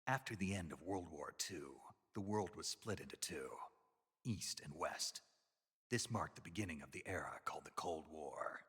After the end of World War II, the world was split into two, East and West. This marked the beginning of the era called the Cold War.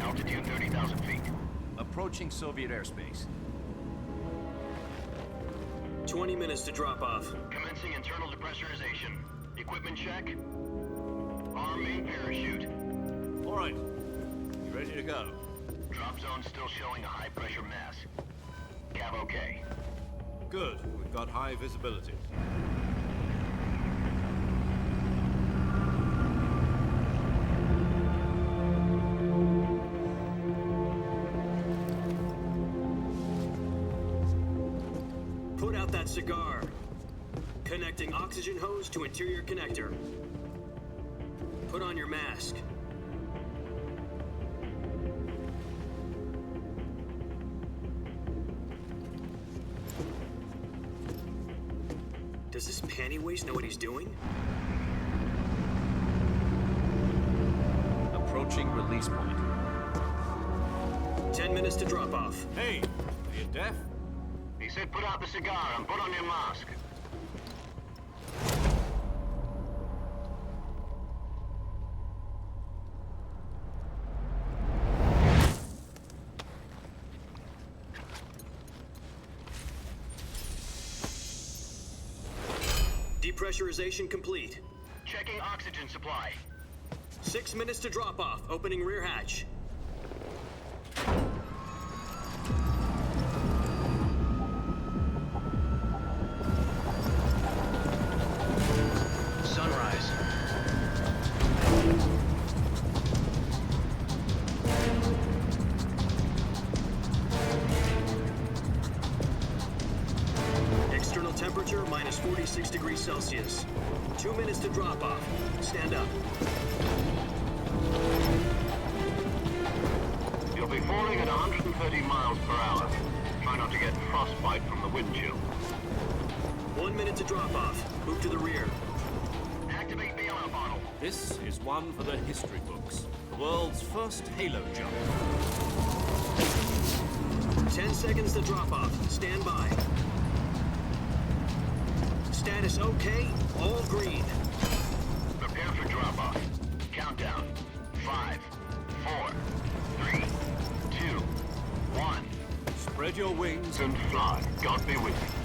Altitude 30,000 feet. Approaching Soviet airspace. 20 minutes to drop off. Commencing internal depressurization. Equipment check. Arm main parachute. All right. You ready to go? Drop zone still showing a high pressure mass. Cav okay. Good. We've got high visibility. Put out that cigar. Connecting oxygen hose to interior connector. Put on your mask. Does this panty waste know what he's doing? Approaching release point. 10 minutes to drop off. Hey, are you deaf? He said put out the cigar and put on your mask. Depressurization complete. Checking oxygen supply. 6 minutes to drop off. Opening rear hatch. Sunrise. External temperature minus 46 degrees Celsius. 2 minutes to drop off. Stand up. You'll be falling at 130 miles per hour. Try not to get frostbite from the wind chill. 1 minute to drop off. Move to the rear. Activate bailout bottle. This is one for the history books. The world's first halo jump. 10 seconds to drop off. Stand by. Status okay. All green. Prepare for drop-off. Countdown. 5, 4, 3, 2, 1. Spread your wings And fly. God be with you.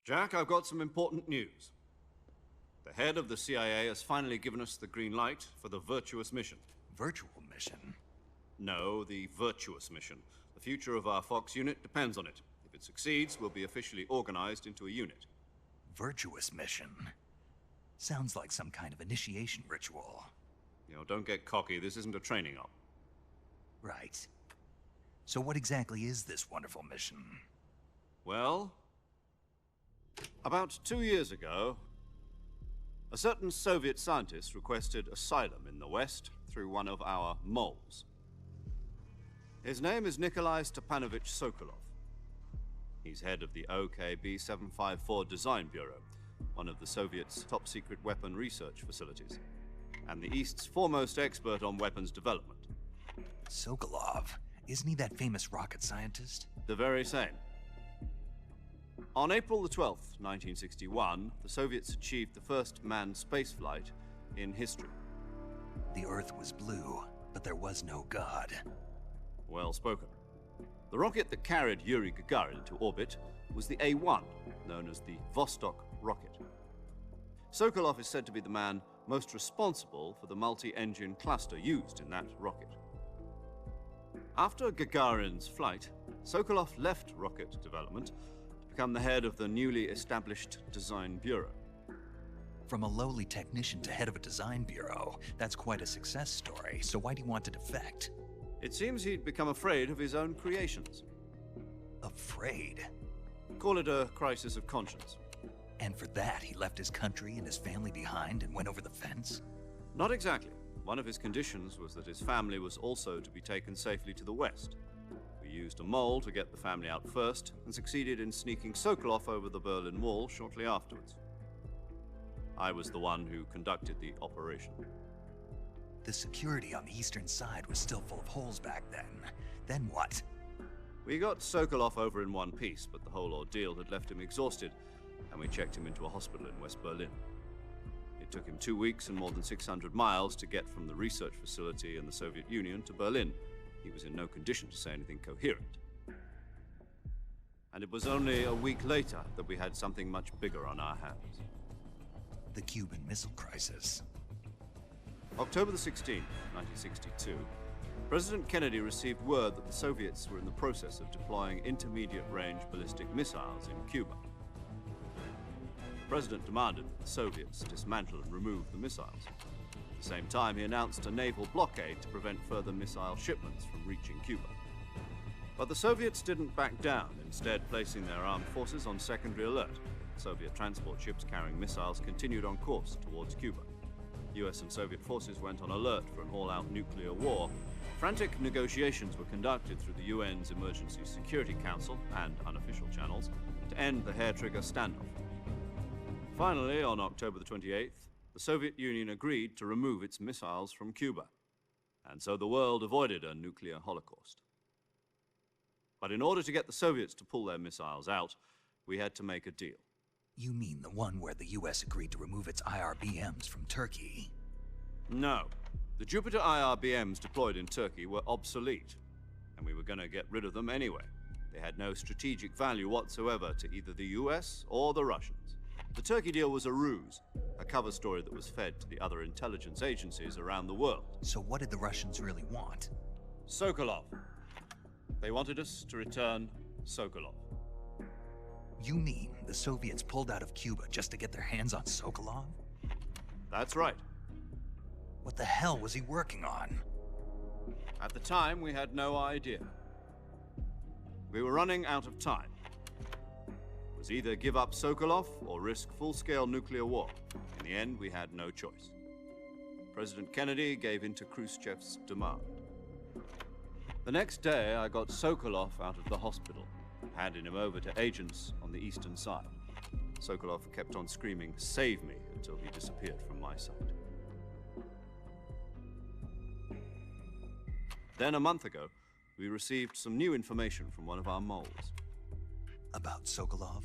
Jack, I've got some important news. The head of the CIA has finally given us the green light for the virtuous mission. Virtual mission? No, the virtuous mission. The future of our Fox unit depends on it. If it succeeds, we'll be officially organized into a unit. Virtuous mission? Sounds like some kind of initiation ritual. You know, don't get cocky. This isn't a training op. Right. So what exactly is this wonderful mission? Well, about 2 years ago, a certain Soviet scientist requested asylum in the West through one of our moles. His name is Nikolai Stepanovich Sokolov. He's head of the OKB 754 Design Bureau, one of the Soviets' top-secret weapon research facilities, and the East's foremost expert on weapons development. Sokolov? Isn't he that famous rocket scientist? The very same. On April the 12th, 1961, the Soviets achieved the first manned spaceflight in history. The Earth was blue, but there was no God. Well spoken. The rocket that carried Yuri Gagarin into orbit was the A-1, known as the Vostok rocket. Sokolov is said to be the man most responsible for the multi-engine cluster used in that rocket. After Gagarin's flight, Sokolov left rocket development to become the head of the newly established Design Bureau. From a lowly technician to head of a design bureau, that's quite a success story, so why'd he want to defect? It seems he'd become afraid of his own creations. Afraid? Call it a crisis of conscience. And for that, he left his country and his family behind and went over the fence? Not exactly. One of his conditions was that his family was also to be taken safely to the west. We used a mole to get the family out first and succeeded in sneaking Sokolov over the Berlin Wall shortly afterwards. I was the one who conducted the operation. The security on the eastern side was still full of holes back then. Then what? We got Sokolov over in one piece, but the whole ordeal had left him exhausted, and we checked him into a hospital in West Berlin. It took him 2 weeks and more than 600 miles to get from the research facility in the Soviet Union to Berlin. He was in no condition to say anything coherent. And it was only a week later that we had something much bigger on our hands. The Cuban Missile Crisis. October the 16th, 1962, President Kennedy received word that the Soviets were in the process of deploying intermediate-range ballistic missiles in Cuba. The President demanded that the Soviets dismantle and remove the missiles. At the same time, he announced a naval blockade to prevent further missile shipments from reaching Cuba. But the Soviets didn't back down, instead placing their armed forces on secondary alert. Soviet transport ships carrying missiles continued on course towards Cuba. US and Soviet forces went on alert for an all-out nuclear war. Frantic negotiations were conducted through the UN's Emergency Security Council and unofficial channels to end the hair-trigger standoff. Finally, on October the 28th, the Soviet Union agreed to remove its missiles from Cuba, and so the world avoided a nuclear holocaust. But in order to get the Soviets to pull their missiles out, we had to make a deal. You mean the one where the US agreed to remove its IRBMs from Turkey? No. The Jupiter IRBMs deployed in Turkey were obsolete, and we were going to get rid of them anyway. They had no strategic value whatsoever to either the US or the Russians. The Turkey deal was a ruse, a cover story that was fed to the other intelligence agencies around the world. So what did the Russians really want? Sokolov. They wanted us to return Sokolov. You mean the Soviets pulled out of Cuba just to get their hands on Sokolov? That's right. What the hell was he working on? At the time, we had no idea. We were running out of time. It was either give up Sokolov or risk full-scale nuclear war. In the end, we had no choice. President Kennedy gave in to Khrushchev's demand. The next day, I got Sokolov out of the hospital, handing him over to agents on the eastern side. Sokolov kept on screaming, "Save me," until he disappeared from my sight. Then a month ago, we received some new information from one of our moles. About Sokolov?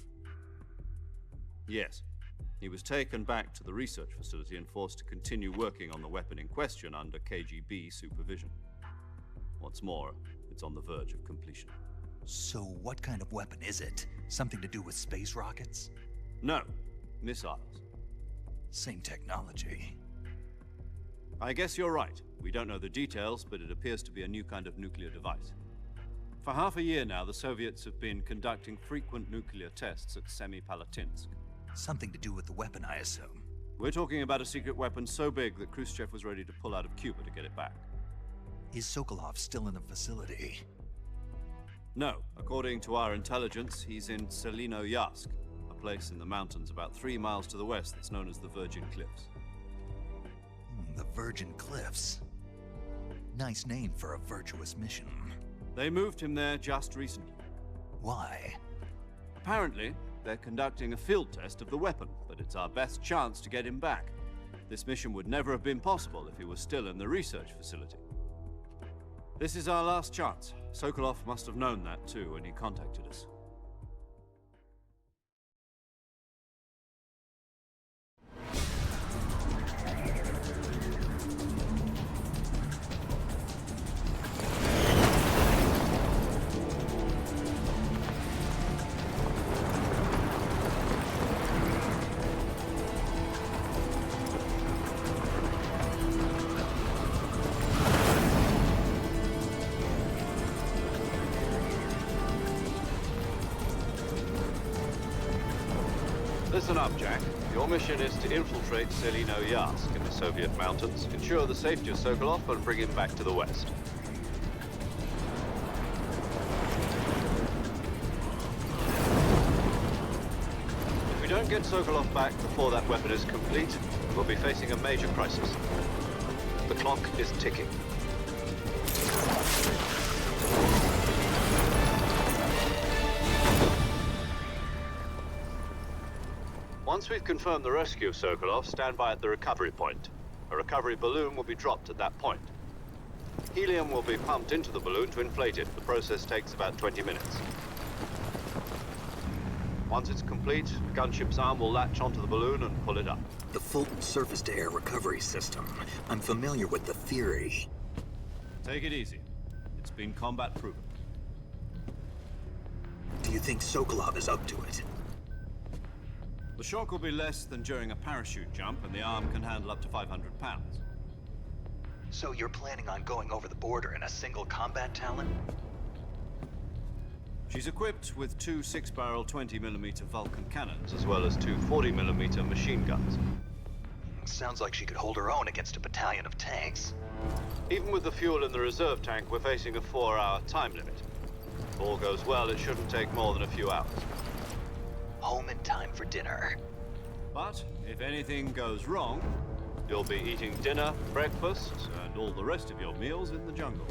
Yes. He was taken back to the research facility and forced to continue working on the weapon in question under KGB supervision. What's more, it's on the verge of completion. So what kind of weapon is it? Something to do with space rockets? No, missiles. Same technology. I guess you're right. We don't know the details, but it appears to be a new kind of nuclear device. For half a year now, the Soviets have been conducting frequent nuclear tests at Semipalatinsk. Something to do with the weapon, I assume. We're talking about a secret weapon so big that Khrushchev was ready to pull out of Cuba to get it back. Is Sokolov still in the facility? No. According to our intelligence, he's in Selinoyarsk, a place in the mountains about 3 miles to the west that's known as the Virgin Cliffs. The Virgin Cliffs. Nice name for a virtuous mission. They moved him there just recently. Why? Apparently, they're conducting a field test of the weapon, but it's our best chance to get him back. This mission would never have been possible if he was still in the research facility. This is our last chance. Sokolov must have known that too when he contacted us. Listen up, Jack. Your mission is to infiltrate Selino-Yarsk in the Soviet mountains, ensure the safety of Sokolov, and bring him back to the west. If we don't get Sokolov back before that weapon is complete, we'll be facing a major crisis. The clock is ticking. Once we've confirmed the rescue of Sokolov, stand by at the recovery point. A recovery balloon will be dropped at that point. Helium will be pumped into the balloon to inflate it. The process takes about 20 minutes. Once it's complete, the gunship's arm will latch onto the balloon and pull it up. The Fulton surface-to-air recovery system. I'm familiar with the theory. Take it easy. It's been combat proven. Do you think Sokolov is up to it? The shock will be less than during a parachute jump, and the arm can handle up to 500 pounds. So you're planning on going over the border in a single combat Talon? She's equipped with two 6-barrel 20mm Vulcan cannons, as well as two 40mm machine guns. Sounds like she could hold her own against a battalion of tanks. Even with the fuel in the reserve tank, we're facing a 4-hour time limit. If all goes well, it shouldn't take more than a few hours. Home in time for dinner. But if anything goes wrong, you'll be eating dinner, breakfast, and all the rest of your meals in the jungle.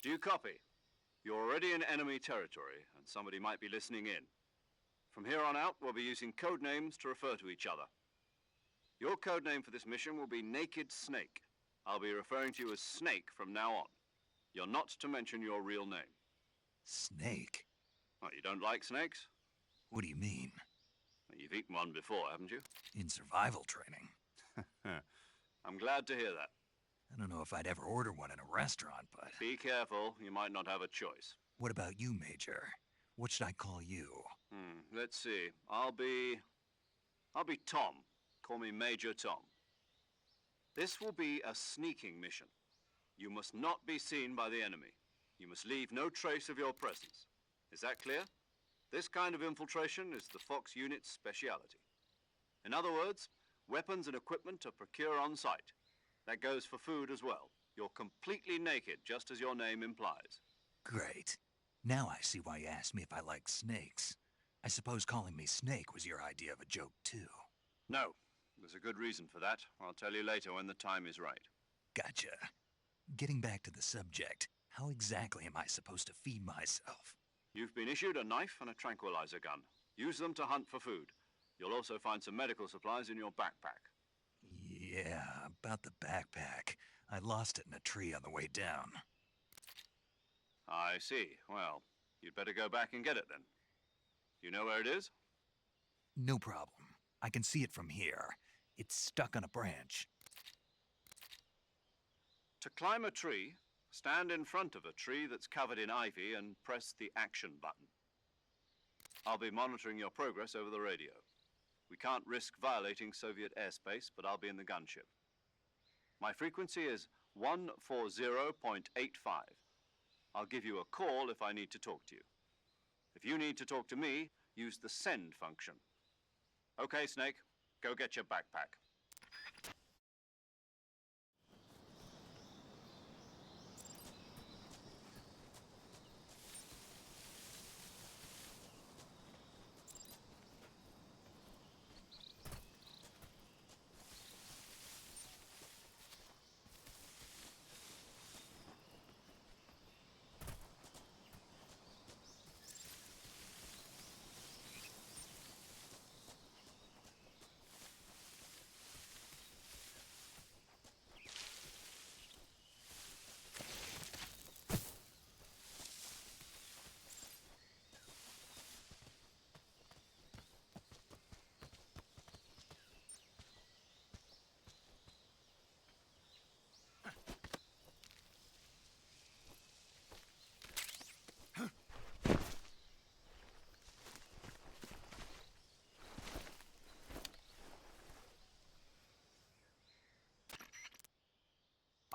Do you copy? You're already in enemy territory, and somebody might be listening in. From here on out, we'll be using code names to refer to each other. Your code name for this mission will be Naked Snake. I'll be referring to you as Snake from now on. You're not to mention your real name. Snake? What, you don't like snakes? What do you mean? You've eaten one before, haven't you? In survival training. I'm glad to hear that. I don't know if I'd ever order one in a restaurant, but... Be careful, you might not have a choice. What about you, Major? What should I call you? Let's see. I'll be Tom. Call me Major Tom. This will be a sneaking mission. You must not be seen by the enemy. You must leave no trace of your presence. Is that clear? This kind of infiltration is the Fox unit's speciality. In other words, weapons and equipment are procured on site. That goes for food as well. You're completely naked, just as your name implies. Great. Now I see why you asked me if I like snakes. I suppose calling me Snake was your idea of a joke, too. No. There's a good reason for that. I'll tell you later when the time is right. Gotcha. Getting back to the subject, how exactly am I supposed to feed myself? You've been issued a knife and a tranquilizer gun. Use them to hunt for food. You'll also find some medical supplies in your backpack. Yeah, about the backpack. I lost it in a tree on the way down. I see. Well, you'd better go back and get it then. You know where it is? No problem. I can see it from here. It's stuck on a branch. To climb a tree, stand in front of a tree that's covered in ivy and press the action button. I'll be monitoring your progress over the radio. We can't risk violating Soviet airspace, but I'll be in the gunship. My frequency is 140.85. I'll give you a call if I need to talk to you. If you need to talk to me, use the send function. Okay, Snake, go get your backpack.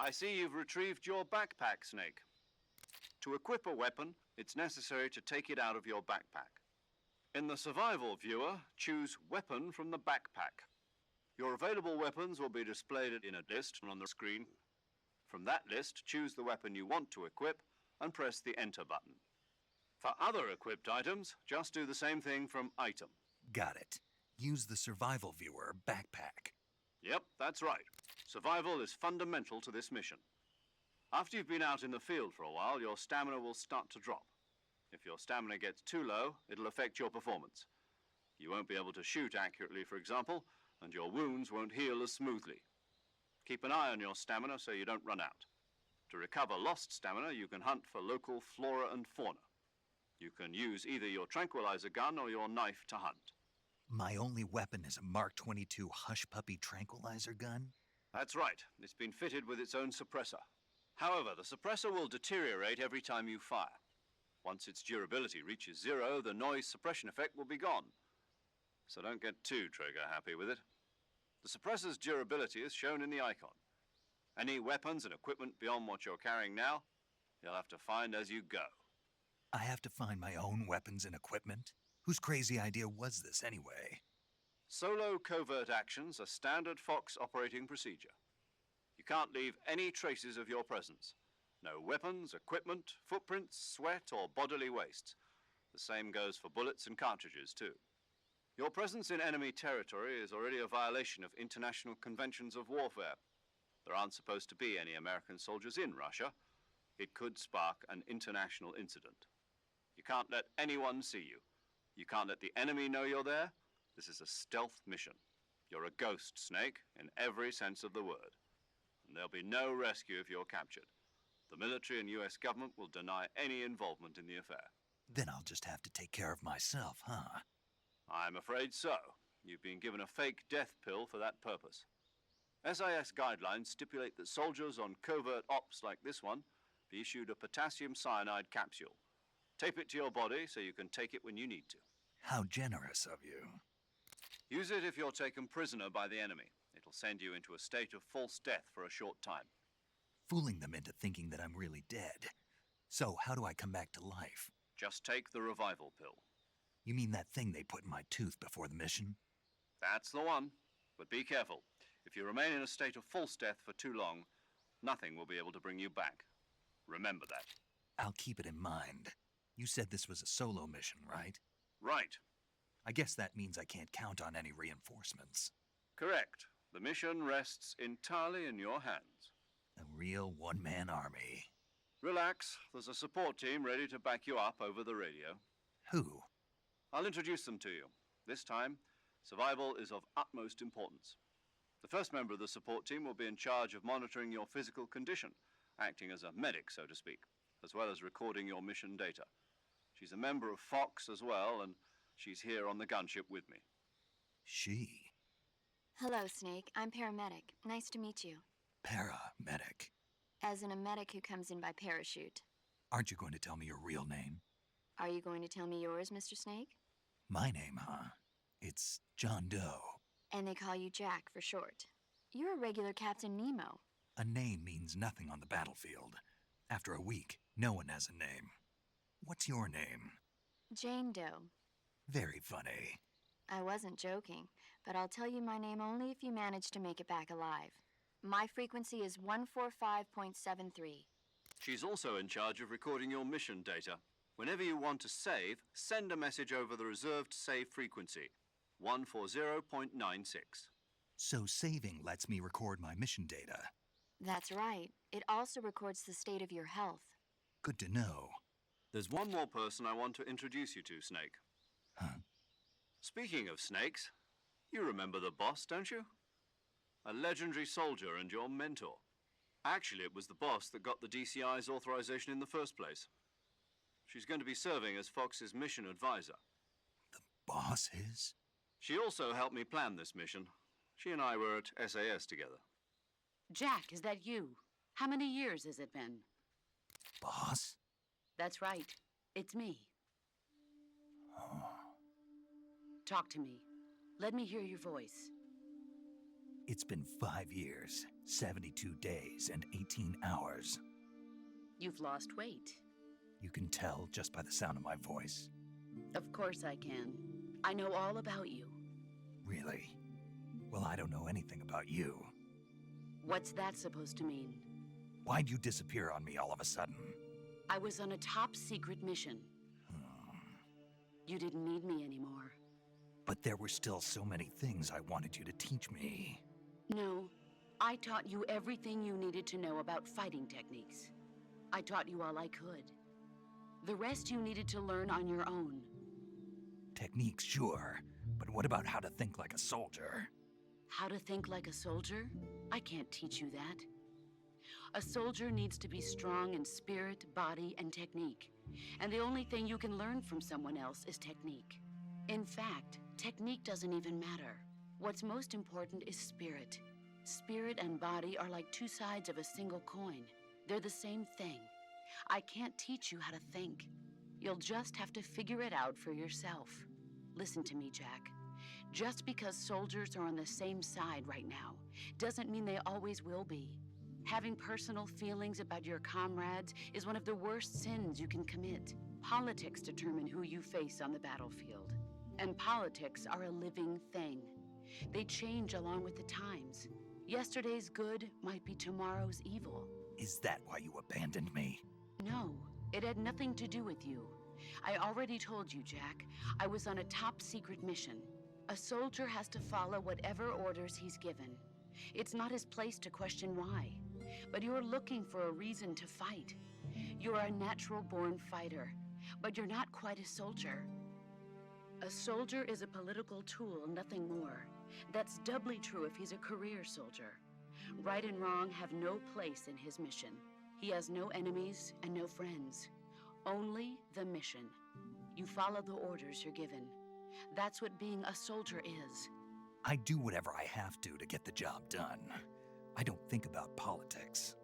I see you've retrieved your backpack, Snake. To equip a weapon, it's necessary to take it out of your backpack. In the survival viewer, choose Weapon from the backpack. Your available weapons will be displayed in a list on the screen. From that list, choose the weapon you want to equip and press the Enter button. For other equipped items, just do the same thing from Item. Got it. Use the survival viewer backpack. Yep, that's right. Survival is fundamental to this mission. After you've been out in the field for a while, your stamina will start to drop. If your stamina gets too low, it'll affect your performance. You won't be able to shoot accurately, for example, and your wounds won't heal as smoothly. Keep an eye on your stamina so you don't run out. To recover lost stamina, you can hunt for local flora and fauna. You can use either your tranquilizer gun or your knife to hunt. My only weapon is a Mark 22 Hush Puppy tranquilizer gun? That's right. It's been fitted with its own suppressor. However, the suppressor will deteriorate every time you fire. Once its durability reaches 0, the noise suppression effect will be gone. So don't get too trigger happy with it. The suppressor's durability is shown in the icon. Any weapons and equipment beyond what you're carrying now, you'll have to find as you go. I have to find my own weapons and equipment? Whose crazy idea was this anyway? Solo covert actions are standard Fox operating procedure. You can't leave any traces of your presence. No weapons, equipment, footprints, sweat, or bodily waste. The same goes for bullets and cartridges, too. Your presence in enemy territory is already a violation of international conventions of warfare. There aren't supposed to be any American soldiers in Russia. It could spark an international incident. You can't let anyone see you. You can't let the enemy know you're there. This is a stealth mission. You're a ghost, Snake, in every sense of the word. And there'll be no rescue if you're captured. The military and US government will deny any involvement in the affair. Then I'll just have to take care of myself, huh? I'm afraid so. You've been given a fake death pill for that purpose. SIS guidelines stipulate that soldiers on covert ops like this one be issued a potassium cyanide capsule. Tape it to your body so you can take it when you need to. How generous of you. Use it if you're taken prisoner by the enemy. It'll send you into a state of false death for a short time. Fooling them into thinking that I'm really dead. So how do I come back to life? Just take the revival pill. You mean that thing they put in my tooth before the mission? That's the one. But be careful. If you remain in a state of false death for too long, nothing will be able to bring you back. Remember that. I'll keep it in mind. You said this was a solo mission, right? Right. I guess that means I can't count on any reinforcements. Correct. The mission rests entirely in your hands. A real one-man army. Relax. There's a support team ready to back you up over the radio. Who? I'll introduce them to you. This time, survival is of utmost importance. The first member of the support team will be in charge of monitoring your physical condition, acting as a medic, so to speak, as well as recording your mission data. She's a member of Fox as well, and she's here on the gunship with me. She? Hello, Snake. I'm paramedic. Nice to meet you. Paramedic. As in a medic who comes in by parachute. Aren't you going to tell me your real name? Are you going to tell me yours, Mr. Snake? My name, huh? It's John Doe. And they call you Jack for short. You're a regular Captain Nemo. A name means nothing on the battlefield. After a week, no one has a name. What's your name? Jane Doe. Very funny. I wasn't joking, but I'll tell you my name only if you manage to make it back alive. My frequency is 145.73. She's also in charge of recording your mission data. Whenever you want to save, send a message over the reserved save frequency, 140.96. So saving lets me record my mission data. That's right. It also records the state of your health. Good to know. There's one more person I want to introduce you to, Snake. Huh? Speaking of snakes, you remember the boss, don't you? A legendary soldier and your mentor. Actually, it was the boss that got the DCI's authorization in the first place. She's going to be serving as Fox's mission advisor. The boss is? She also helped me plan this mission. She and I were at SAS together. Jack, is that you? How many years has it been? Boss? That's right. It's me. Oh. Talk to me. Let me hear your voice. It's been 5 years, 72 days, and 18 hours. You've lost weight. You can tell just by the sound of my voice. Of course I can. I know all about you. Really? Well, I don't know anything about you. What's that supposed to mean? Why'd you disappear on me all of a sudden? I was on a top secret mission. You didn't need me anymore. But there were still so many things I wanted you to teach me. No, I taught you everything you needed to know about fighting techniques. I taught you all I could. The rest you needed to learn on your own. Techniques, sure. But what about how to think like a soldier? How to think like a soldier? I can't teach you that. A soldier needs to be strong in spirit, body, and technique. And the only thing you can learn from someone else is technique. In fact, technique doesn't even matter. What's most important is spirit. Spirit and body are like two sides of a single coin. They're the same thing. I can't teach you how to think. You'll just have to figure it out for yourself. Listen to me, Jack. Just because soldiers are on the same side right now doesn't mean they always will be. Having personal feelings about your comrades is one of the worst sins you can commit. Politics determine who you face on the battlefield. And politics are a living thing. They change along with the times. Yesterday's good might be tomorrow's evil. Is that why you abandoned me? No, it had nothing to do with you. I already told you, Jack. I was on a top secret mission. A soldier has to follow whatever orders he's given. It's not his place to question why. But you're looking for a reason to fight. You're a natural-born fighter, but you're not quite a soldier. A soldier is a political tool, nothing more. That's doubly true if he's a career soldier. Right and wrong have no place in his mission. He has no enemies and no friends. Only the mission. You follow the orders you're given. That's what being a soldier is. I do whatever I have to get the job done. I don't think about politics.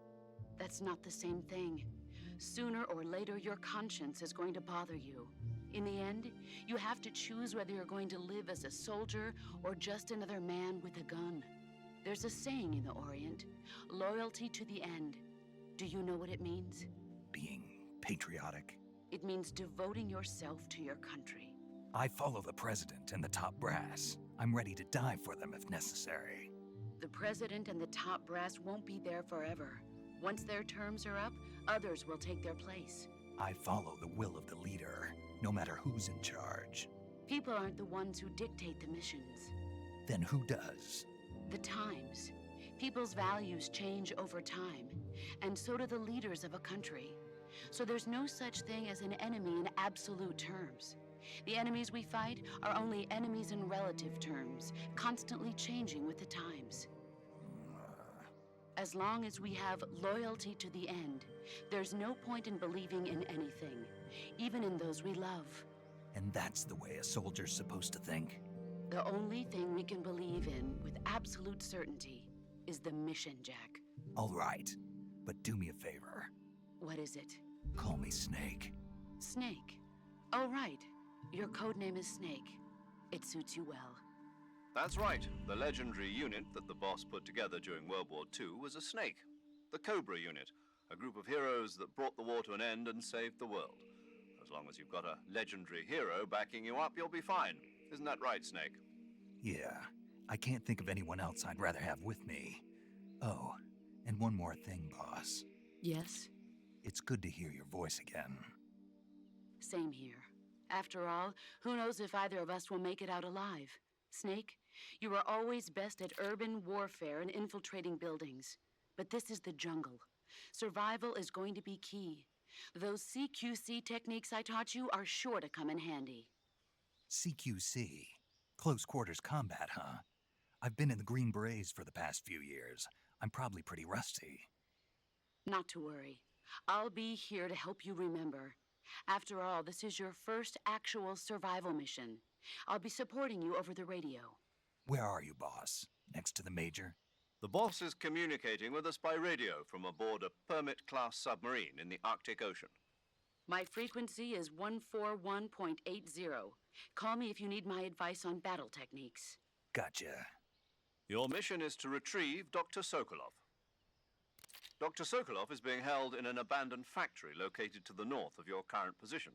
That's not the same thing. Sooner or later, your conscience is going to bother you. In the end, you have to choose whether you're going to live as a soldier or just another man with a gun. There's a saying in the Orient, loyalty to the end. Do you know what it means? Being patriotic. It means devoting yourself to your country. I follow the president and the top brass. I'm ready to die for them if necessary. The president and the top brass won't be there forever. Once their terms are up, others will take their place. I follow the will of the leader, no matter who's in charge. People aren't the ones who dictate the missions. Then who does? The times. People's values change over time, and so do the leaders of a country. So there's no such thing as an enemy in absolute terms. The enemies we fight are only enemies in relative terms, constantly changing with the times. As long as we have loyalty to the end, there's no point in believing in anything, even in those we love. And that's the way a soldier's supposed to think? The only thing we can believe in with absolute certainty is the mission, Jack. All right. But do me a favor. What is it? Call me Snake. Snake. Oh, right. Your code name is Snake. It suits you well. That's right. The legendary unit that the boss put together during World War II was a snake. The Cobra unit, a group of heroes that brought the war to an end and saved the world. As long as you've got a legendary hero backing you up, you'll be fine. Isn't that right, Snake? Yeah, I can't think of anyone else I'd rather have with me. Oh, and one more thing, boss. Yes? It's good to hear your voice again. Same here. After all, who knows if either of us will make it out alive? Snake, you are always best at urban warfare and infiltrating buildings. But this is the jungle. Survival is going to be key. Those CQC techniques I taught you are sure to come in handy. CQC? Close quarters combat, huh? I've been in the Green Berets for the past few years. I'm probably pretty rusty. Not to worry. I'll be here to help you remember. After all, this is your first actual survival mission. I'll be supporting you over the radio. Where are you, boss? Next to the Major? The boss is communicating with us by radio from aboard a Permit-class submarine in the Arctic Ocean. My frequency is 141.80. Call me if you need my advice on battle techniques. Gotcha. Your mission is to retrieve Dr. Sokolov. Dr. Sokolov is being held in an abandoned factory located to the north of your current position.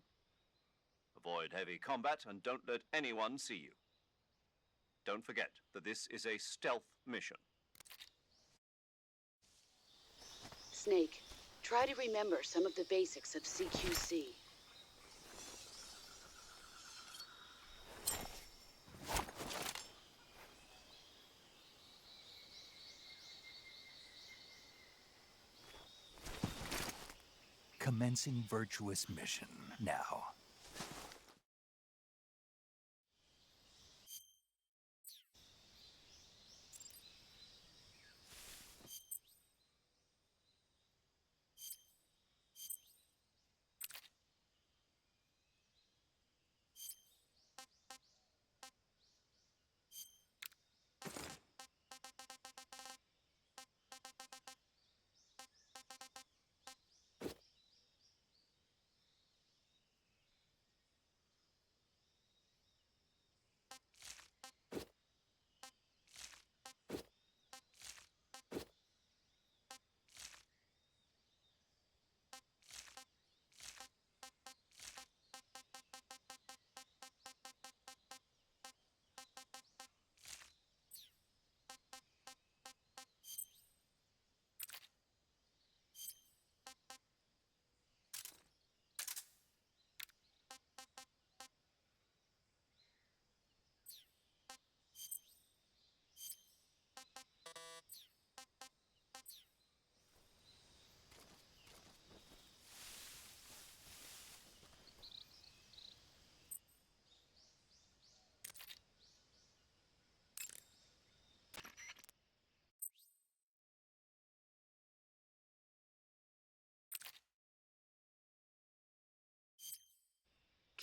Avoid heavy combat and don't let anyone see you. Don't forget that this is a stealth mission. Snake, try to remember some of the basics of CQC. Commencing virtuous mission now.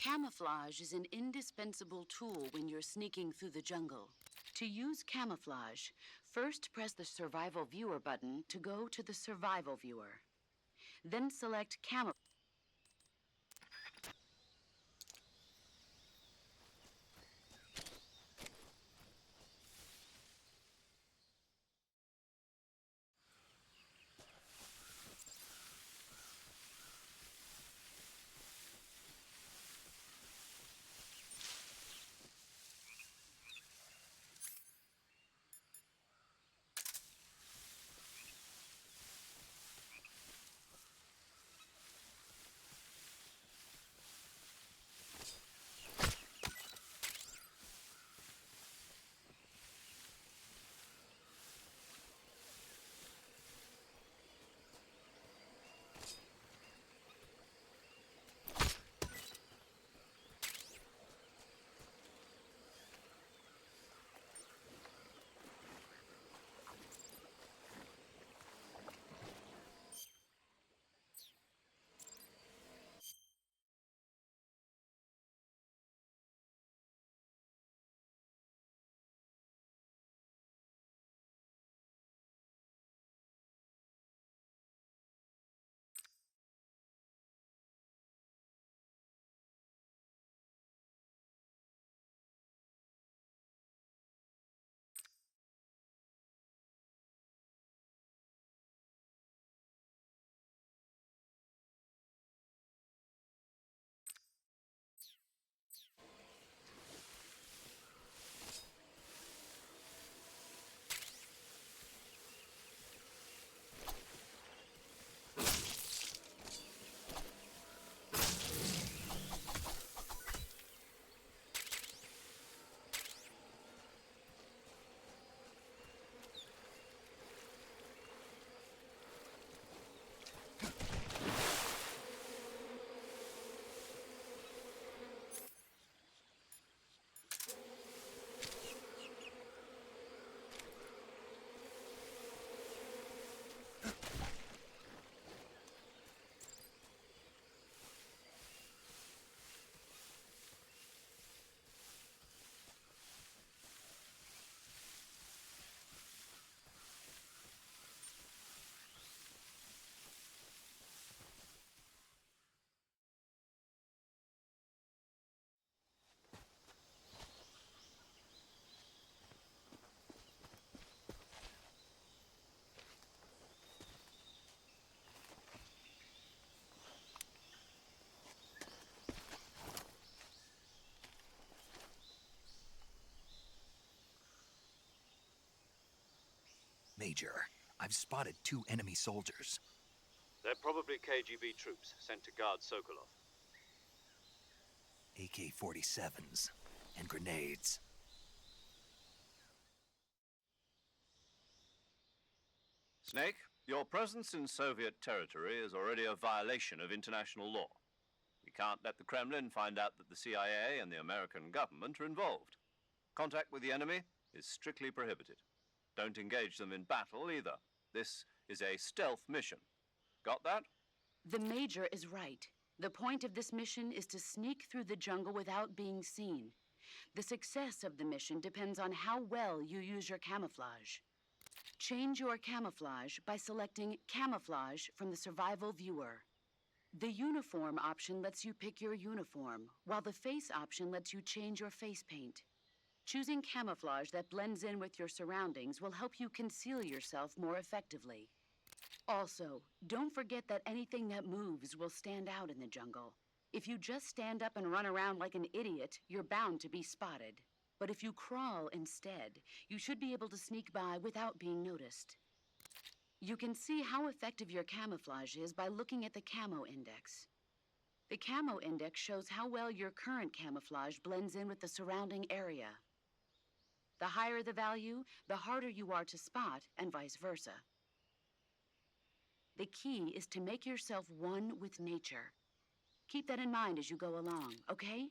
Camouflage is an indispensable tool when you're sneaking through the jungle. To use camouflage, first press the Survival Viewer button to go to the Survival Viewer. Then select Camouflage. Major. I've spotted 2 enemy soldiers. They're probably KGB troops sent to guard Sokolov. AK-47s and grenades. Snake, your presence in Soviet territory is already a violation of international law. We can't let the Kremlin find out that the CIA and the American government are involved. Contact with the enemy is strictly prohibited. Don't engage them in battle either. This is a stealth mission. Got that? The Major is right. The point of this mission is to sneak through the jungle without being seen. The success of the mission depends on how well you use your camouflage. Change your camouflage by selecting Camouflage from the Survival Viewer. The Uniform option lets you pick your uniform, while the Face option lets you change your face paint. Choosing camouflage that blends in with your surroundings will help you conceal yourself more effectively. Also, don't forget that anything that moves will stand out in the jungle. If you just stand up and run around like an idiot, you're bound to be spotted. But if you crawl instead, you should be able to sneak by without being noticed. You can see how effective your camouflage is by looking at the Camo Index. The Camo Index shows how well your current camouflage blends in with the surrounding area. The higher the value, the harder you are to spot, and vice versa. The key is to make yourself one with nature. Keep that in mind as you go along, okay?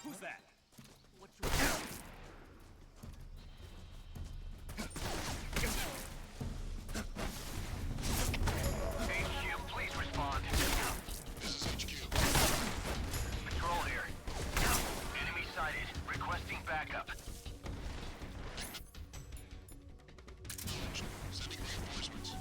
Who's that? HQ, please respond. This is HQ. Patrol here. Enemy sighted. Requesting backup. Sending reinforcements.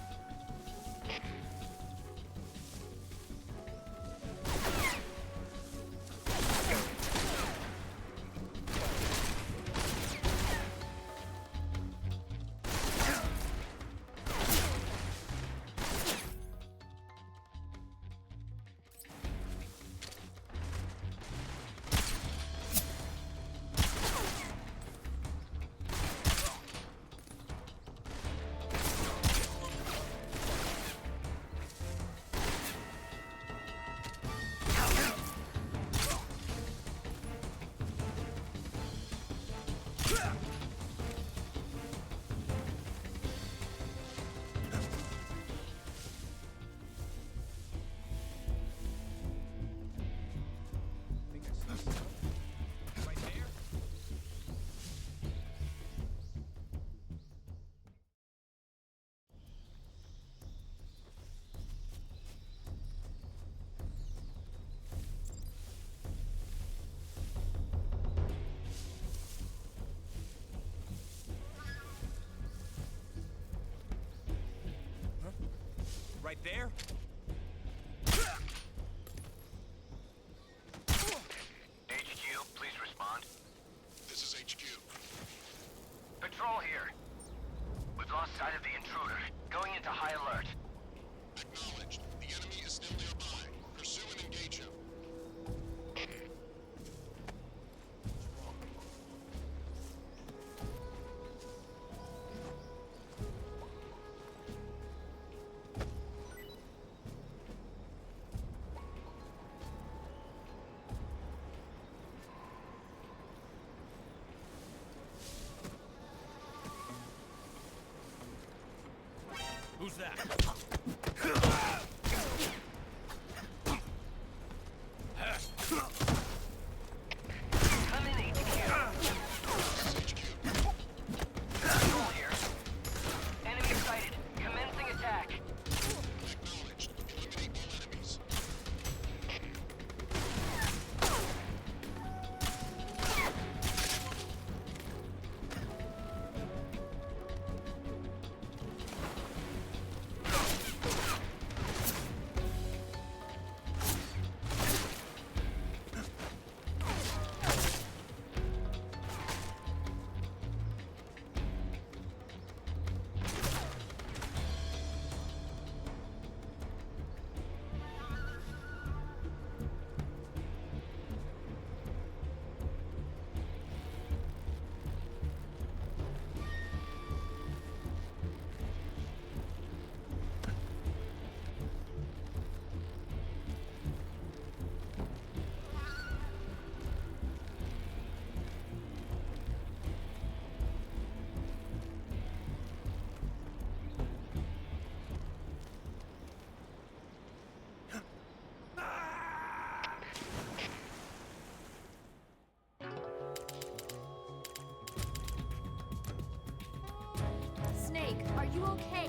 Right there? Right there? HQ, please respond. This is HQ. Patrol here. We've lost sight of the intruder. Going into high alert. Acknowledged. The enemy is still nearby. Pursue and engage him. Who's that? Come in, HQ. Patrol here. Enemy sighted. Commencing attack. Acknowledged. Eliminate all enemies. Snake, are you okay?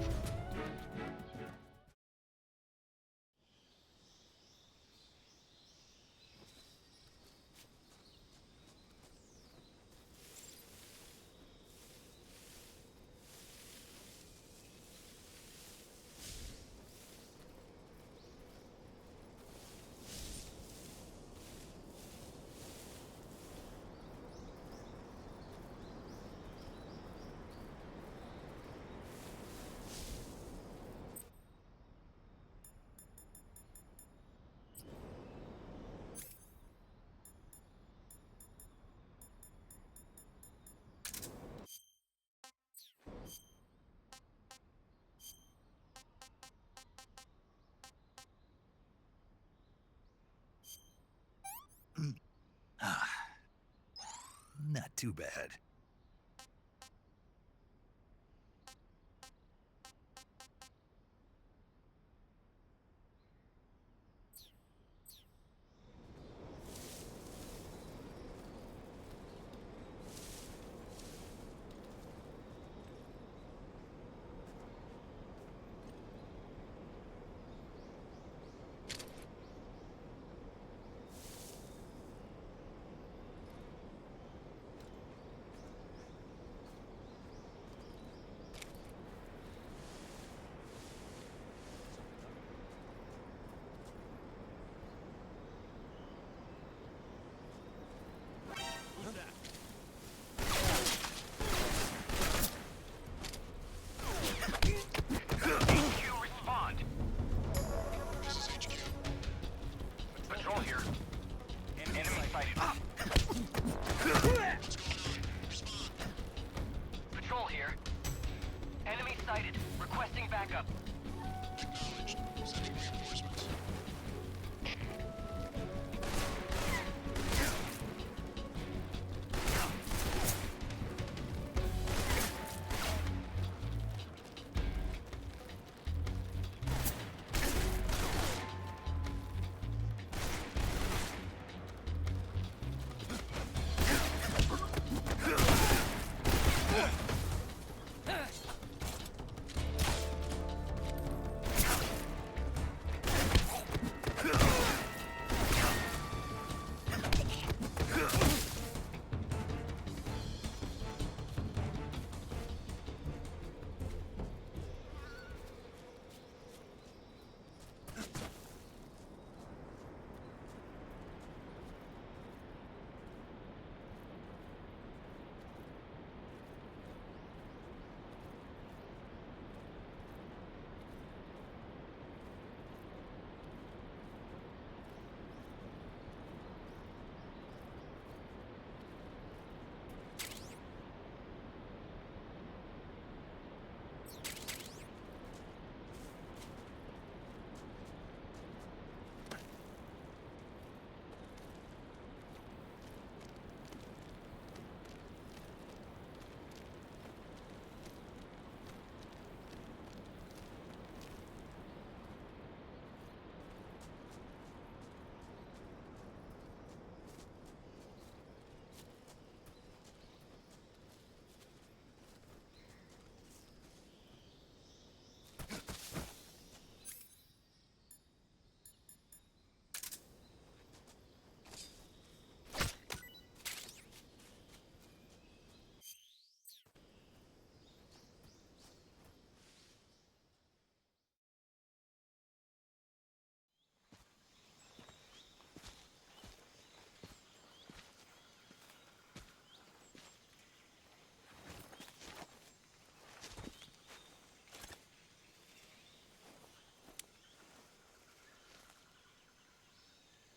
Not too bad.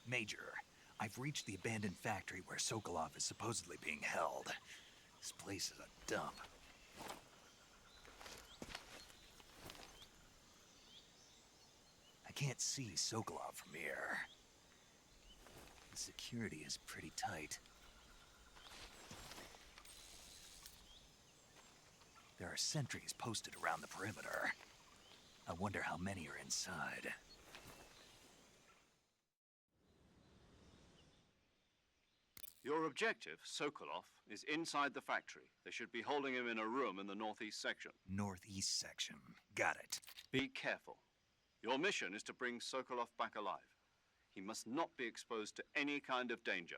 Major, I've reached the abandoned factory where Sokolov is supposedly being held. This place is a dump. I can't see Sokolov from here. The security is pretty tight. There are sentries posted around the perimeter. I wonder how many are inside. Your objective, Sokolov, is inside the factory. They should be holding him in a room in the northeast section. Northeast section. Got it. Be careful. Your mission is to bring Sokolov back alive. He must not be exposed to any kind of danger.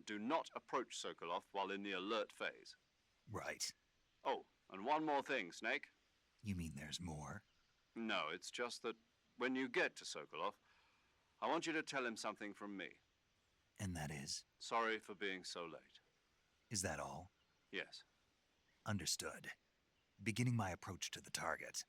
Do not approach Sokolov while in the alert phase. Right. Oh, and one more thing, Snake. You mean there's more? No, it's just that when you get to Sokolov, I want you to tell him something from me. And that is? Sorry for being so late. Is that all? Yes. Understood. Beginning my approach to the target.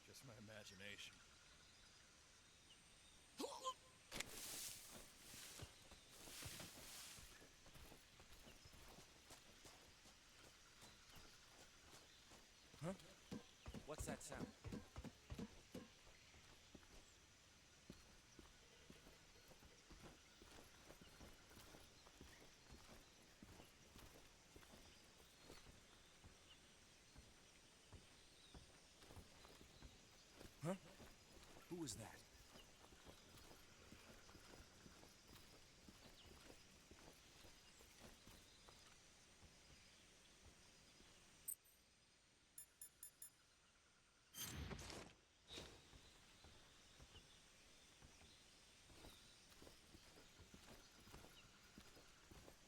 Just my imagination. Huh? What's that sound? Huh? Who was that?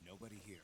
Nobody here.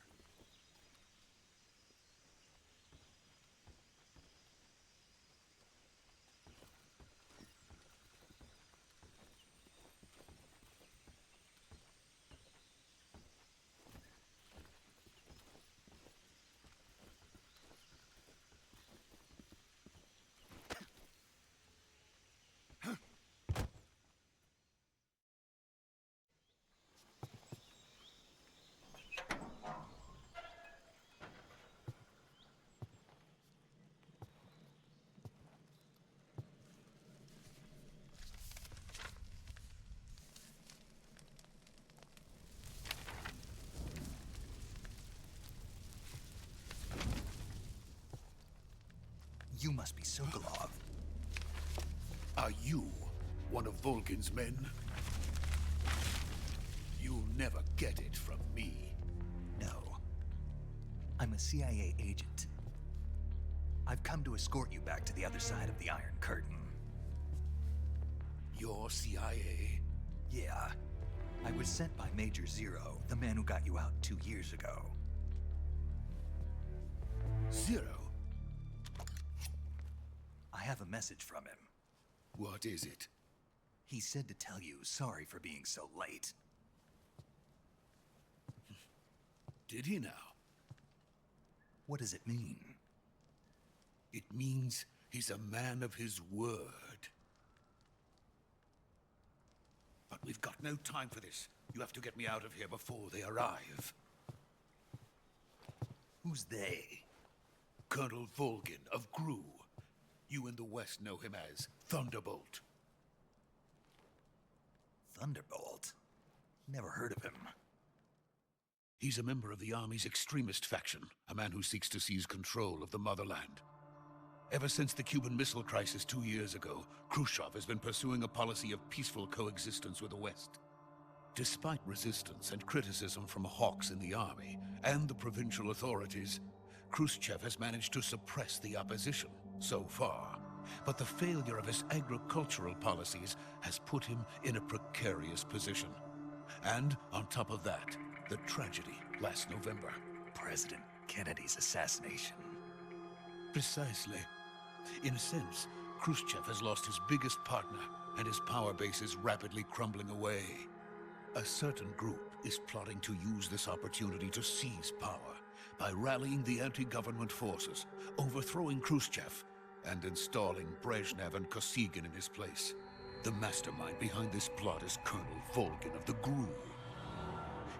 You must be Sokolov. Are you one of Volgin's men? You'll never get it from me. No. I'm a CIA agent. I've come to escort you back to the other side of the Iron Curtain. You're CIA? Yeah. I was sent by Major Zero, the man who got you out 2 years ago. Zero? I have a message from him. What is it? He said to tell you sorry for being so late. Did he now? What does it mean? It means he's a man of his word. But we've got no time for this. You have to get me out of here before they arrive. Who's they? Colonel Volgin of GRU. You in the West know him as Thunderbolt. Thunderbolt? Never heard of him. He's a member of the Army's extremist faction, a man who seeks to seize control of the motherland. Ever since the Cuban Missile Crisis 2 years ago, Khrushchev has been pursuing a policy of peaceful coexistence with the West. Despite resistance and criticism from hawks in the army and the provincial authorities, Khrushchev has managed to suppress the opposition so far. But the failure of his agricultural policies has put him in a precarious position. And on top of that, the tragedy last November. President Kennedy's assassination. Precisely. In a sense, Khrushchev has lost his biggest partner, and his power base is rapidly crumbling away. A certain group is plotting to use this opportunity to seize power by rallying the anti-government forces, overthrowing Khrushchev, and installing Brezhnev and Kosygin in his place. The mastermind behind this plot is Colonel Volgin of the GRU.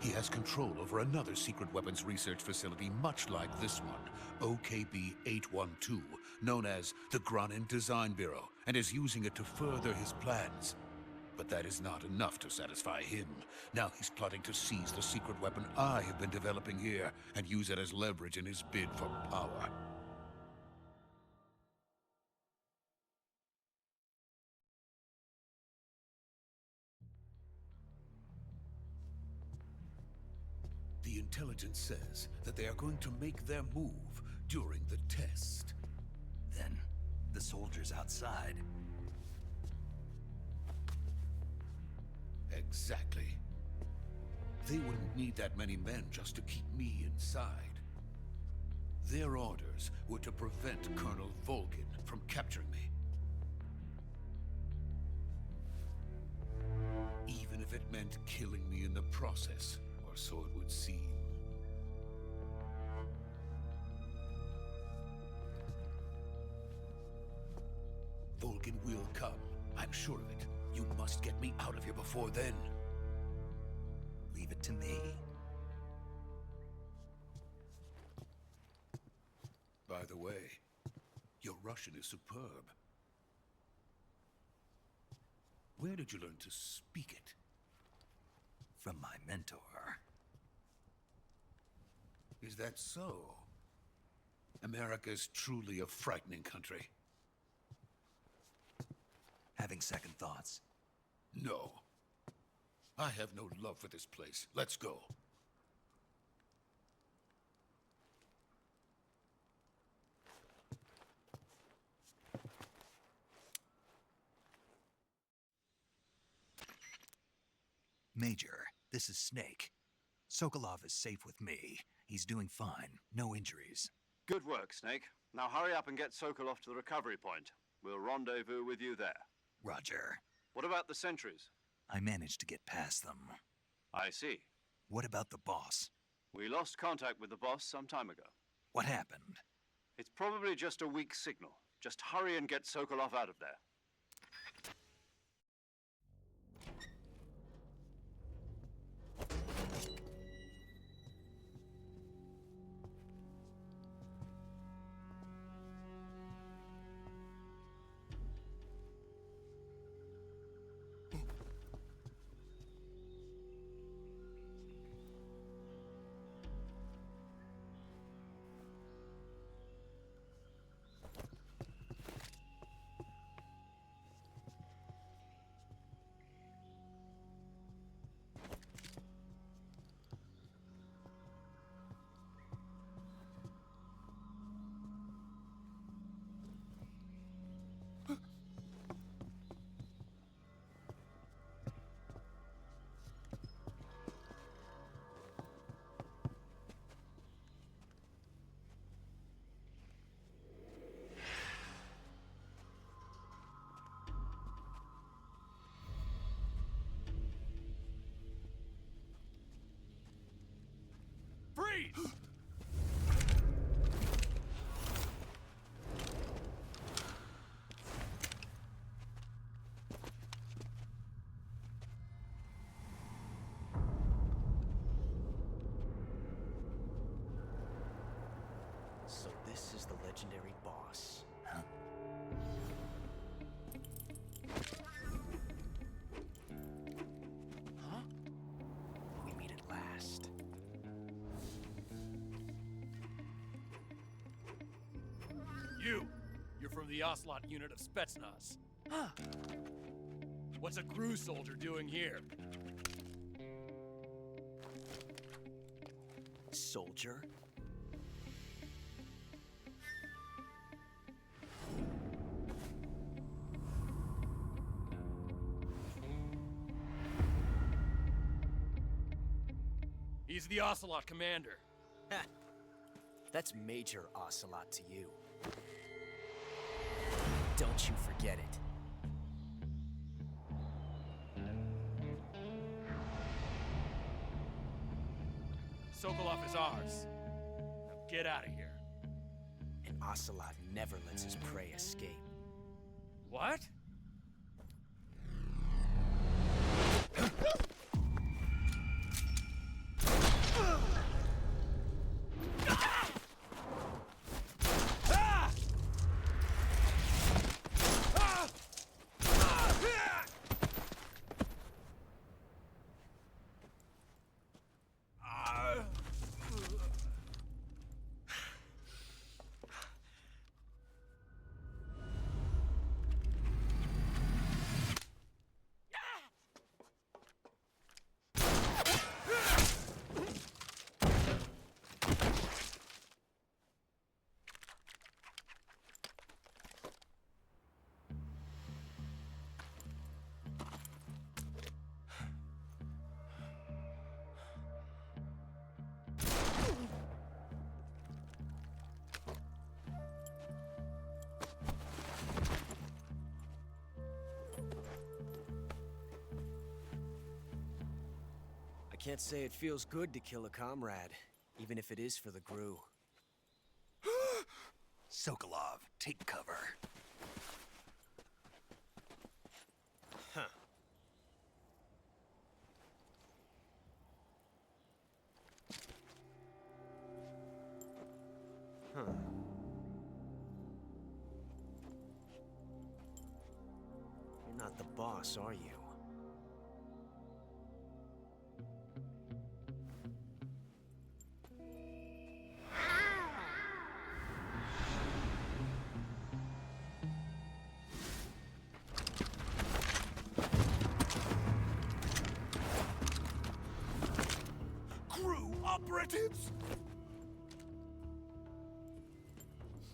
He has control over another secret weapons research facility much like this one, OKB-812, known as the Granin Design Bureau, and is using it to further his plans. But that is not enough to satisfy him. Now he's plotting to seize the secret weapon I have been developing here and use it as leverage in his bid for power. The intelligence says that they are going to make their move during the test. Then, the soldiers outside. Exactly. They wouldn't need that many men just to keep me inside. Their orders were to prevent Colonel Volgin from capturing me. Even if it meant killing me in the process, or so it would seem. Volgin will come. I'm sure of it. You must get me out of here before then. Leave it to me. By the way, your Russian is superb. Where did you learn to speak it? From my mentor. Is that so? America's truly a frightening country. Having second thoughts? No. I have no love for this place. Let's go. Major, this is Snake. Sokolov is safe with me. He's doing fine. No injuries. Good work, Snake. Now hurry up and get Sokolov to the recovery point. We'll rendezvous with you there. Roger. What about the sentries? I managed to get past them. I see. What about the boss? We lost contact with the boss some time ago. What happened? It's probably just a weak signal. Just hurry and get Sokolov out of there. legendary boss. Huh? Huh? We meet at last. You're from the Ocelot unit of Spetsnaz. Huh. What's a crew soldier doing here? Soldier? He's the Ocelot commander. Ha! That's Major Ocelot to you. Don't you forget it. Sokolov is ours. Now get out of here. And Ocelot never lets his prey escape. What? I can't say it feels good to kill a comrade, even if it is for the Gru. Sokolov, take cover. Huh. Huh. You're not the boss, are you? Operatives?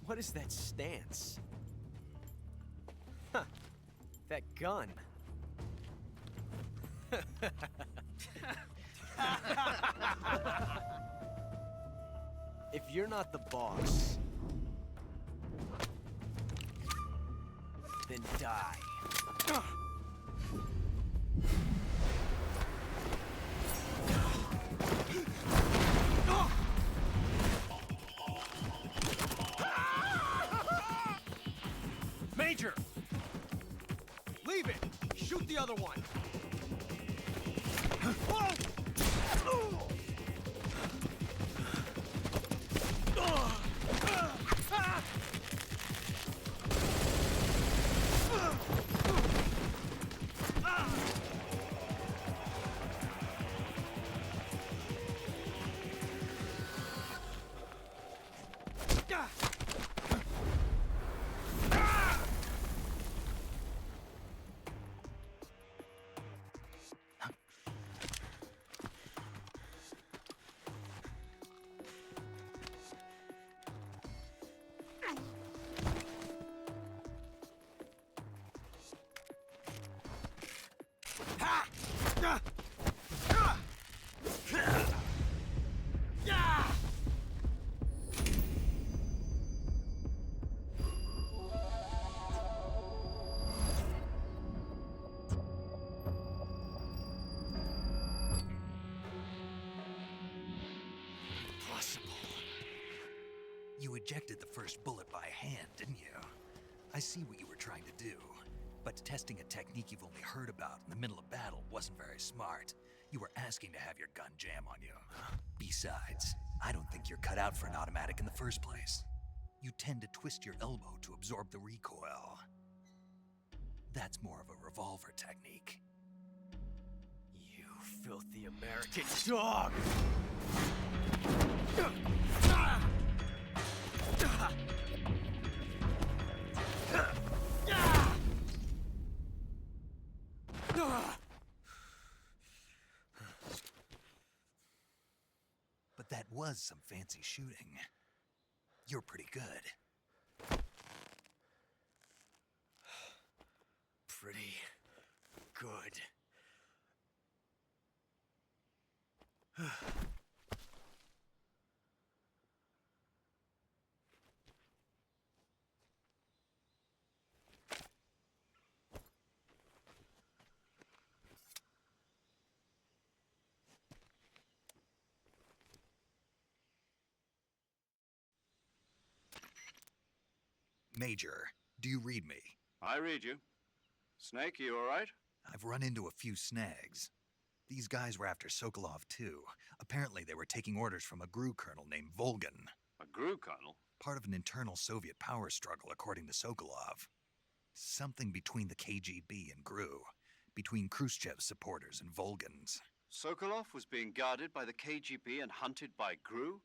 What is that stance? Huh. That gun. If you're not the boss, then die. Major! Leave it! Shoot the other one! You ejected the first bullet by hand, didn't you? I see what you were trying to do. But testing a technique you've only heard about in the middle of battle wasn't very smart. You were asking to have your gun jam on you. Besides, I don't think you're cut out for an automatic in the first place. you tend to twist your elbow to absorb the recoil. That's more of a revolver technique. You filthy American dog! But that was some fancy shooting. You're pretty good. Pretty good. Major, do you read me? I read you. Snake, you all right? I've run into a few snags. These guys were after Sokolov too. Apparently they were taking orders from a GRU colonel named Volgan. A GRU colonel? Part of an internal Soviet power struggle, according to Sokolov. Something between the KGB and GRU. Between Khrushchev's supporters and Volgan's. Sokolov was being guarded by the KGB and hunted by GRU?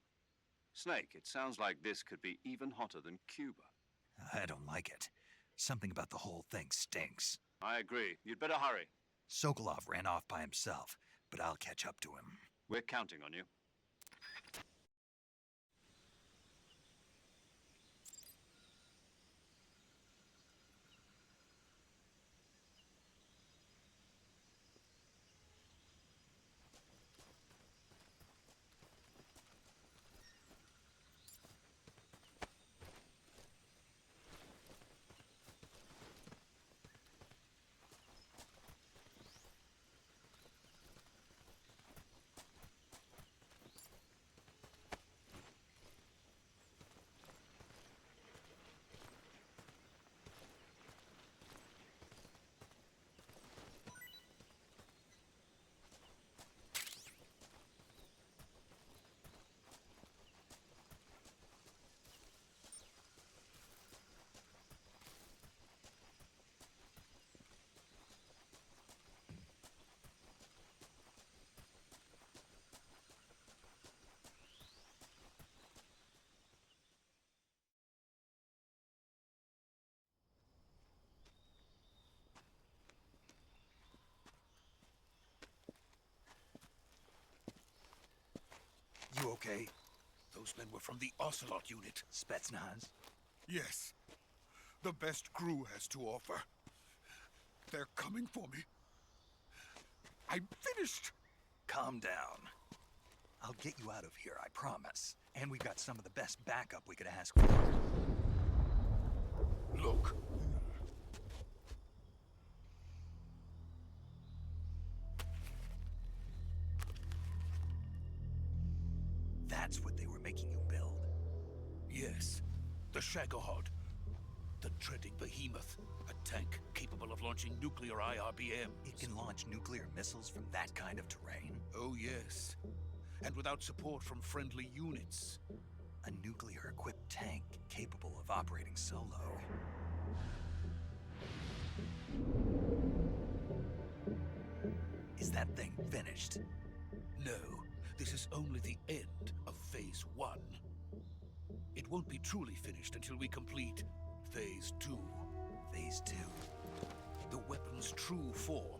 Snake, it sounds like this could be even hotter than Cuba. I don't like it. Something about the whole thing stinks. I agree. You'd better hurry. Sokolov ran off by himself, but I'll catch up to him. We're counting on you. You okay? Those men were from the Ocelot unit. Spetsnaz? Yes. The best GRU has to offer. They're coming for me. I'm finished. Calm down. I'll get you out of here, I promise. And we've got some of the best backup we could ask for. Look. That's what they were making you build? Yes. The Shagohod. The dreaded behemoth. A tank capable of launching nuclear IRBM. It can launch nuclear missiles from that kind of terrain? Oh, yes. And without support from friendly units. A nuclear-equipped tank capable of operating solo. Is that thing finished? No. This is only the end of Phase 1. It won't be truly finished until we complete Phase 2. Phase 2? The weapon's true form.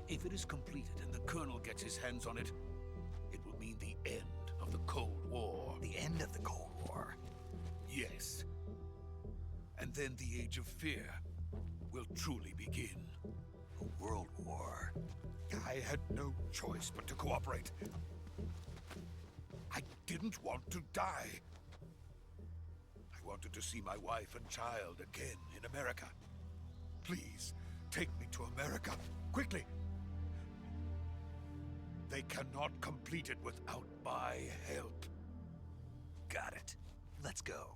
If it is completed and the Colonel gets his hands on it, it will mean the end of the Cold War. The end of the Cold War? Yes. And then the Age of Fear will truly begin. A world war? I had no choice but to cooperate. I didn't want to die. I wanted to see my wife and child again in America. Please, take me to America, quickly. They cannot complete it without my help. Got it. Let's go.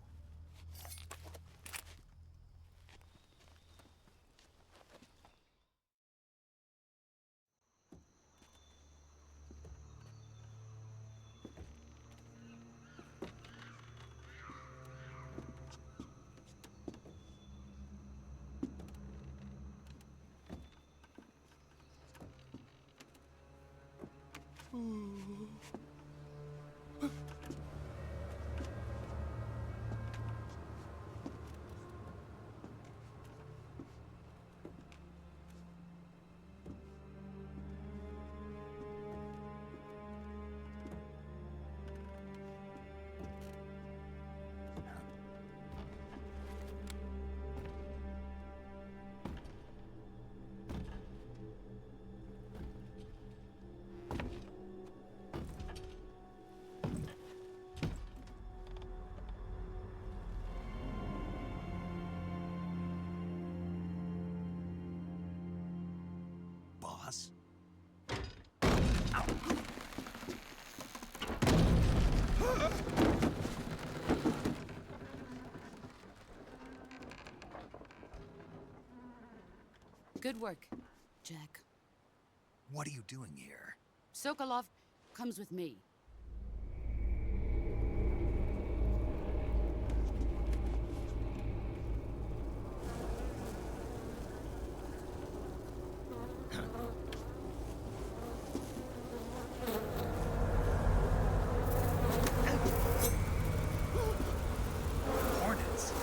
Boss? Good work, Jack. What are you doing here? Sokolov comes with me. Hornets?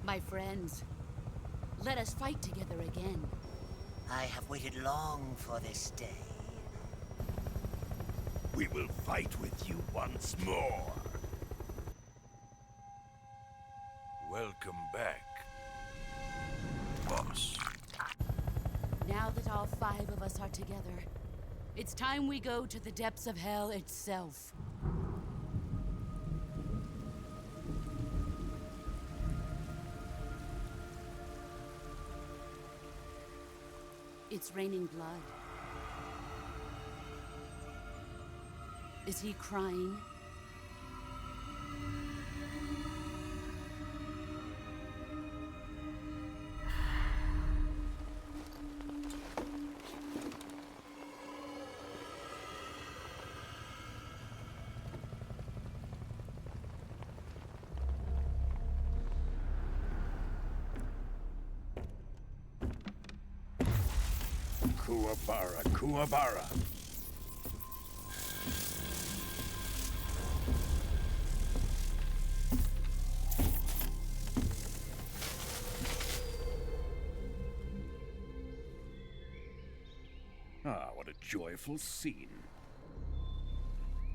My friends, let us fight together again. I have waited long for this day. We will fight with you once more. Welcome back, boss. Now that all 5 of us are together, it's time we go to the depths of hell itself. It's raining blood. Is he crying? Kuwabara, Kuwabara. Ah, what a joyful scene.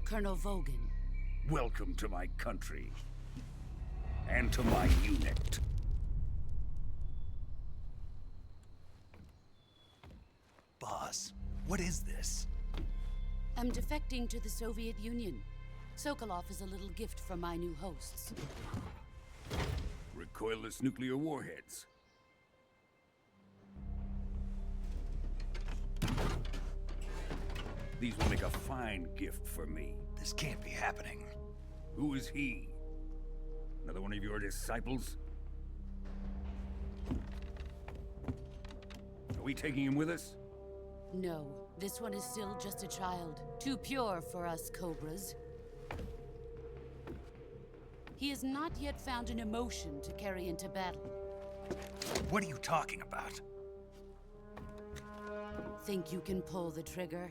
Colonel Vogan. Welcome to my country. And to my unit. Boss, what is this? I'm defecting to the Soviet Union. Sokolov is a little gift from my new hosts. Recoilless nuclear warheads. These will make a fine gift for me. This can't be happening. Who is he? Another one of your disciples? Are we taking him with us? No, this one is still just a child. Too pure for us Cobras. He has not yet found an emotion to carry into battle. What are you talking about? Think you can pull the trigger?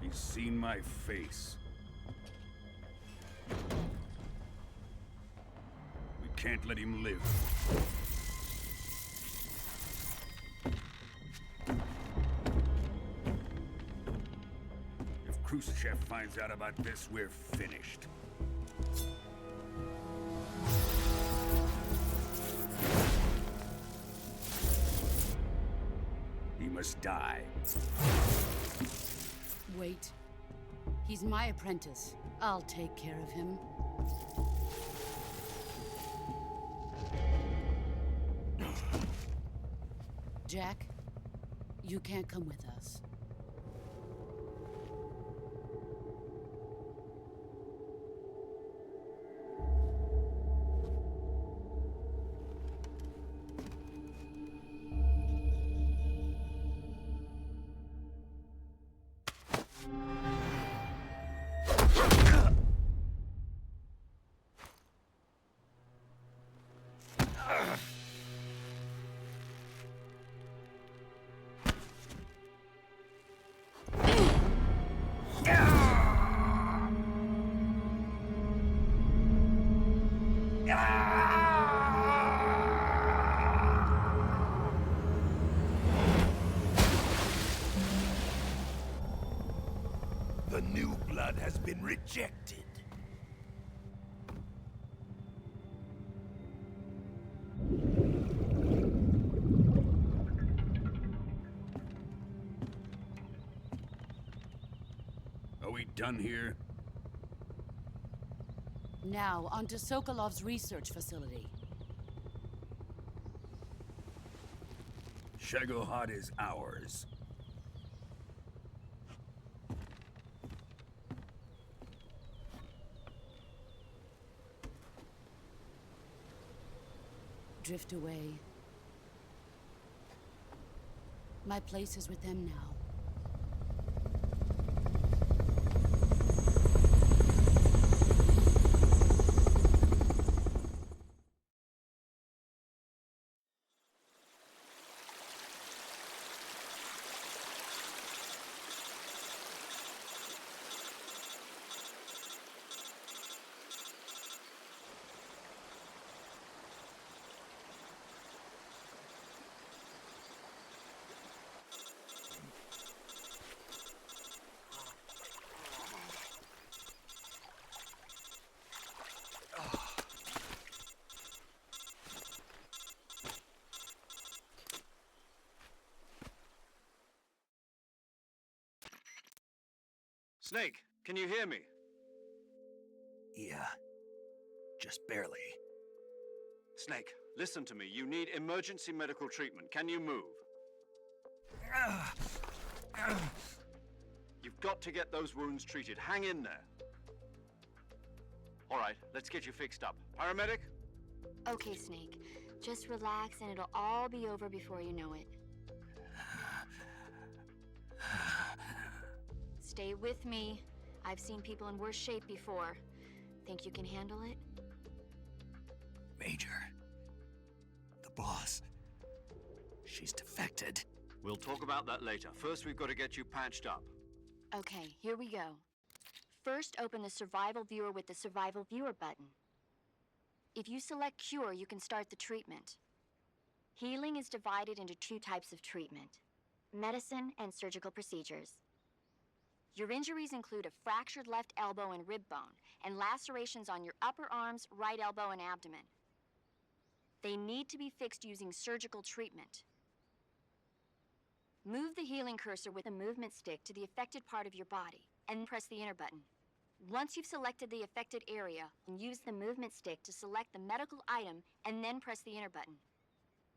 He's seen my face. We can't let him live. finds out about this, we're finished. He must die. Wait. He's my apprentice. I'll take care of him. Jack, you can't come with us. The new blood has been rejected. Are we done here? Now, on to Sokolov's research facility. Shagohod is ours. Drift away. My place is with them now. Snake, can you hear me? Yeah. Just barely. Snake, listen to me. You need emergency medical treatment. Can you move? You've got to get those wounds treated. Hang in there. All right, let's get you fixed up. Paramedic? Okay, Snake. Just relax and it'll all be over before you know it. Stay with me. I've seen people in worse shape before. Think you can handle it? Major. The boss. She's defected. We'll talk about that later. First, we've got to get you patched up. Okay, here we go. First, open the Survival Viewer with the Survival Viewer button. If you select Cure, you can start the treatment. Healing is divided into two types of treatment: medicine and surgical procedures. Your injuries include a fractured left elbow and rib bone, and lacerations on your upper arms, right elbow, and abdomen. They need to be fixed using surgical treatment. Move the healing cursor with a movement stick to the affected part of your body, and press the enter button. Once you've selected the affected area, use the movement stick to select the medical item, and then press the enter button.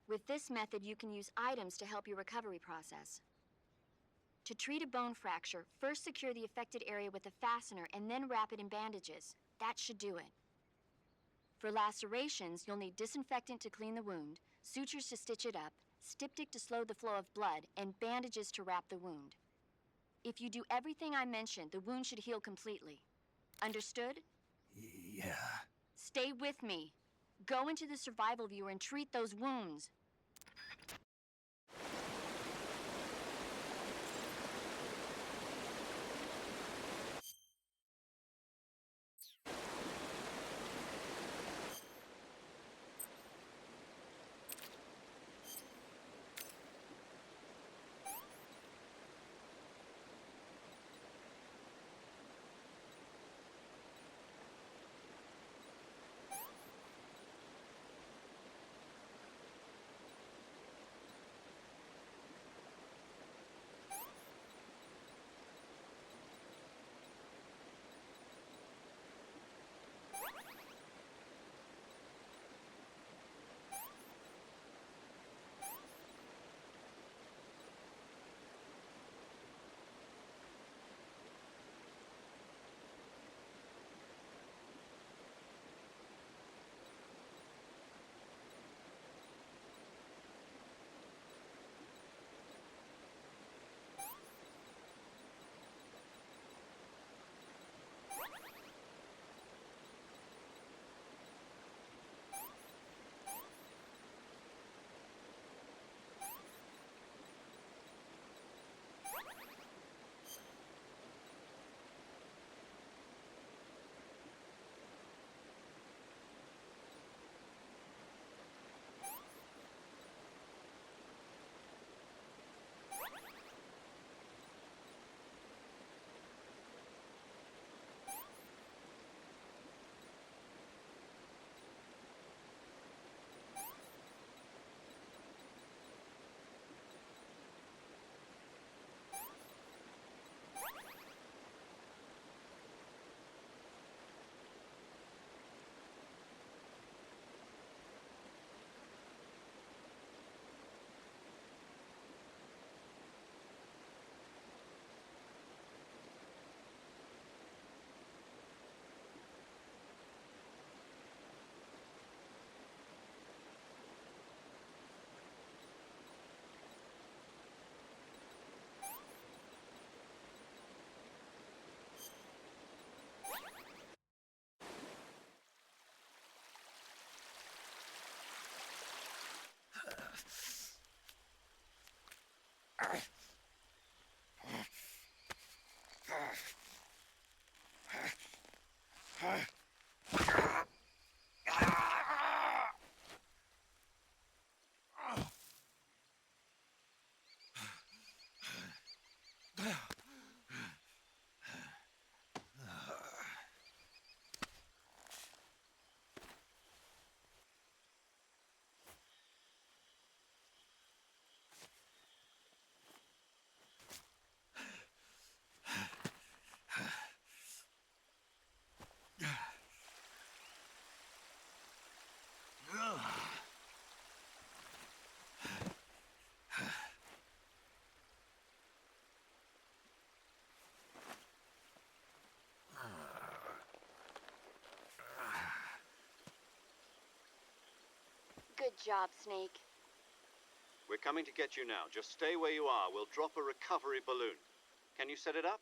With this method, you can use items to help your recovery process. To treat a bone fracture, first secure the affected area with a fastener and then wrap it in bandages. That should do it. For lacerations, you'll need disinfectant to clean the wound, sutures to stitch it up, styptic to slow the flow of blood, and bandages to wrap the wound. If you do everything I mentioned, the wound should heal completely. Understood? Yeah. Stay with me. Go into the Survival Viewer and treat those wounds. Good job, Snake. We're coming to get you now. Just stay where you are. We'll drop a recovery balloon. Can you set it up?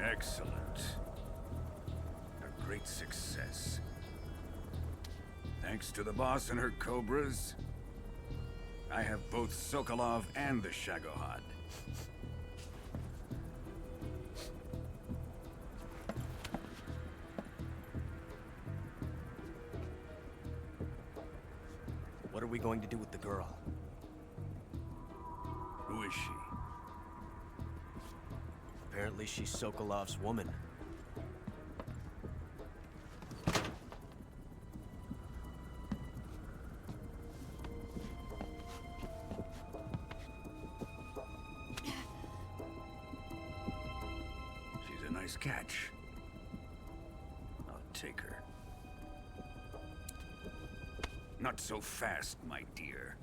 Excellent. A great success. Thanks to the boss and her cobras, I have both Sokolov and the Shagohod. What are we going to do with the girl? Who is she? Apparently she's Sokolov's woman. She's a nice catch. I'll take her. Not so fast, my dear.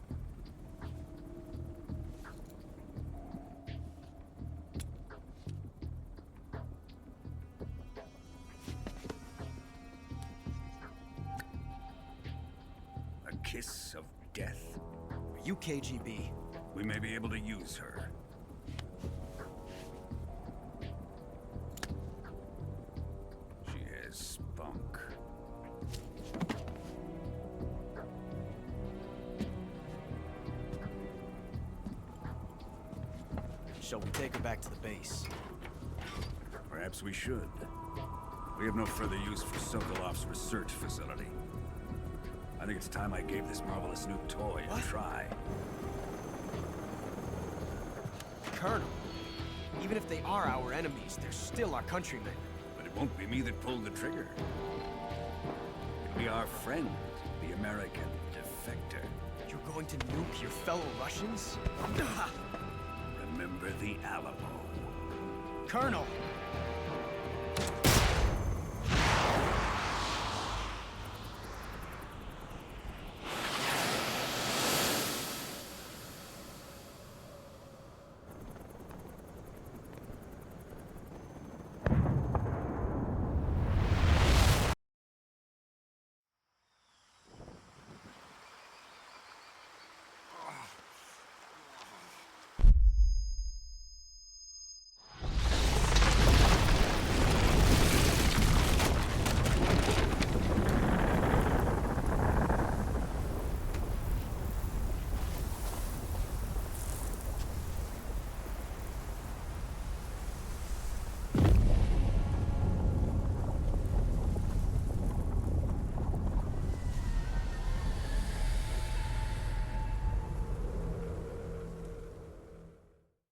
A kiss of death? Are you KGB? We may be able to use her. She has spunk. Shall we take her back to the base? Perhaps we should. We have no further use for Sokolov's research facility. I think it's time I gave this marvelous new toy a try. Colonel, even if they are our enemies, they're still our countrymen. But it won't be me that pulled the trigger. It'll be our friend, the American defector. You're going to nuke your fellow Russians? Remember the Alamo. Colonel!